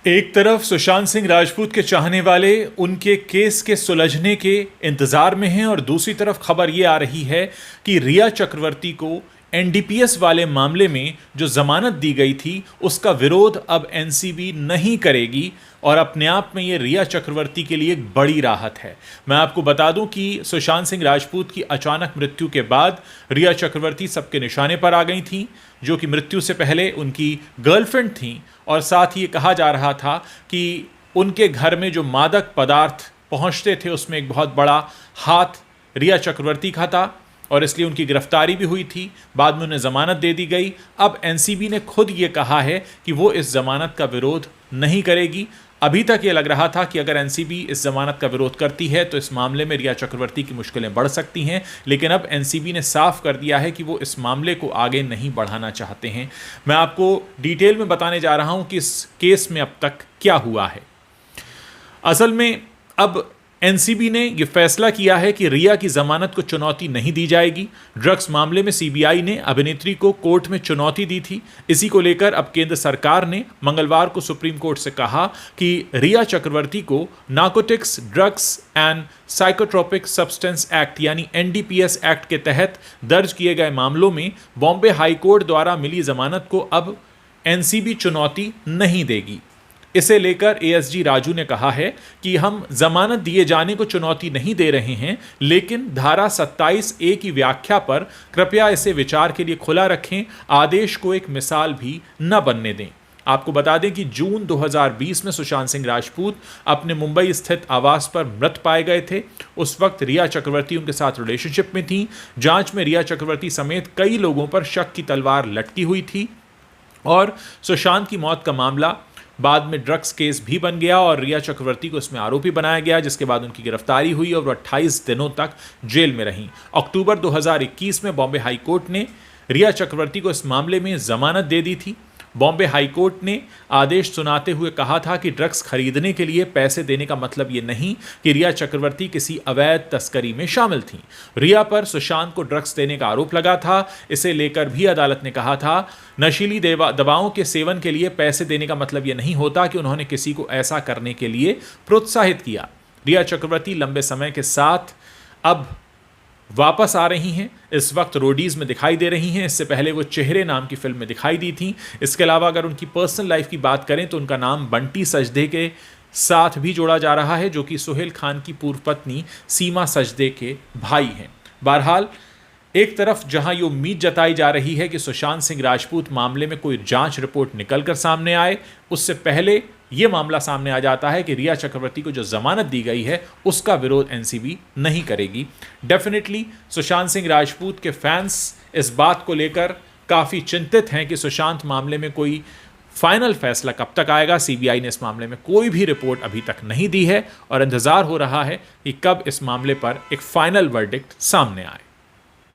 एक तरफ सुशांत सिंह राजपूत के चाहने वाले उनके केस के सुलझने के इंतजार में हैं और दूसरी तरफ खबर यह आ रही है कि रिया चक्रवर्ती को एनडीपीएस वाले मामले में जो जमानत दी गई थी उसका विरोध अब एनसीबी नहीं करेगी और अपने आप में ये रिया चक्रवर्ती के लिए एक बड़ी राहत है। मैं आपको बता दूं कि सुशांत सिंह राजपूत की अचानक मृत्यु के बाद रिया चक्रवर्ती सबके निशाने पर आ गई थीं, जो कि मृत्यु से पहले उनकी गर्लफ्रेंड थीं और साथ ही ये कहा जा रहा था कि उनके घर में जो मादक पदार्थ पहुंचते थे उसमें एक बहुत बड़ा हाथ रिया चक्रवर्ती का था और इसलिए उनकी गिरफ्तारी भी हुई थी। बाद में उन्हें ज़मानत दे दी गई। अब एनसीबी ने खुद ये कहा है कि वो इस ज़मानत का विरोध नहीं करेगी। अभी तक ये लग रहा था कि अगर एनसीबी इस ज़मानत का विरोध करती है तो इस मामले में रिया चक्रवर्ती की मुश्किलें बढ़ सकती हैं, लेकिन अब एनसीबी ने साफ कर दिया है कि वो इस मामले को आगे नहीं बढ़ाना चाहते हैं। मैं आपको डिटेल में बताने जा रहा हूँ कि इस केस में अब तक क्या हुआ है। असल में अब एनसीबी ने यह फैसला किया है कि रिया की जमानत को चुनौती नहीं दी जाएगी। ड्रग्स मामले में सीबीआई ने अभिनेत्री को कोर्ट में चुनौती दी थी। इसी को लेकर अब केंद्र सरकार ने मंगलवार को सुप्रीम कोर्ट से कहा कि रिया चक्रवर्ती को narcotics drugs and psychotropic substance act यानी एनडीपीएस एक्ट के तहत दर्ज किए गए मामलों में बॉम्बे हाई कोर्ट द्वारा मिली जमानत को अब एनसीबी चुनौती नहीं देगी। इसे लेकर एएसजी राजू ने कहा है कि हम जमानत दिए जाने को चुनौती नहीं दे रहे हैं, लेकिन धारा 27A की व्याख्या पर कृपया इसे विचार के लिए खुला रखें, आदेश को एक मिसाल भी न बनने दें। आपको बता दें कि जून 2020 में सुशांत सिंह राजपूत अपने मुंबई स्थित आवास पर मृत पाए गए थे। उस वक्त रिया चक्रवर्ती उनके साथ रिलेशनशिप में थी। जांच में रिया चक्रवर्ती समेत कई लोगों पर शक की तलवार लटकी हुई थी और सुशांत की मौत का मामला बाद में ड्रग्स केस भी बन गया और रिया चक्रवर्ती को इसमें आरोपी बनाया गया, जिसके बाद उनकी गिरफ्तारी हुई और वो 28 दिनों तक जेल में रहीं। अक्टूबर 2021 में बॉम्बे हाई कोर्ट ने रिया चक्रवर्ती को इस मामले में जमानत दे दी थी। बॉम्बे हाई कोर्ट ने आदेश सुनाते हुए कहा था कि ड्रग्स खरीदने के लिए पैसे देने का मतलब ये नहीं कि रिया चक्रवर्ती किसी अवैध तस्करी में शामिल थीं। रिया पर सुशांत को ड्रग्स देने का आरोप लगा था। इसे लेकर भी अदालत ने कहा था, नशीली दवाओं के सेवन के लिए पैसे देने का मतलब ये नहीं होता कि उन्होंने किसी को ऐसा करने के लिए प्रोत्साहित किया। रिया चक्रवर्ती लंबे समय के साथ अब वापस आ रही हैं। इस वक्त रोडीज में दिखाई दे रही हैं। इससे पहले वो चेहरे नाम की फिल्म में दिखाई दी थी। इसके अलावा अगर उनकी पर्सनल लाइफ की बात करें तो उनका नाम बंटी सजदे के साथ भी जोड़ा जा रहा है, जो कि सुहेल खान की पूर्व पत्नी सीमा सजदे के भाई हैं। बहरहाल एक तरफ जहां ये उम्मीद जताई जा रही है कि सुशांत सिंह राजपूत मामले में कोई जांच रिपोर्ट निकलकर सामने आए, उससे पहले ये मामला सामने आ जाता है कि रिया चक्रवर्ती को जो जमानत दी गई है उसका विरोध एनसीबी नहीं करेगी। डेफिनेटली सुशांत सिंह राजपूत के फैंस इस बात को लेकर काफ़ी चिंतित हैं कि सुशांत मामले में कोई फाइनल फैसला कब तक आएगा। सीबीआई ने इस मामले में कोई भी रिपोर्ट अभी तक नहीं दी है और इंतज़ार हो रहा है कि कब इस मामले पर एक फाइनल वर्डिक्ट सामने आए।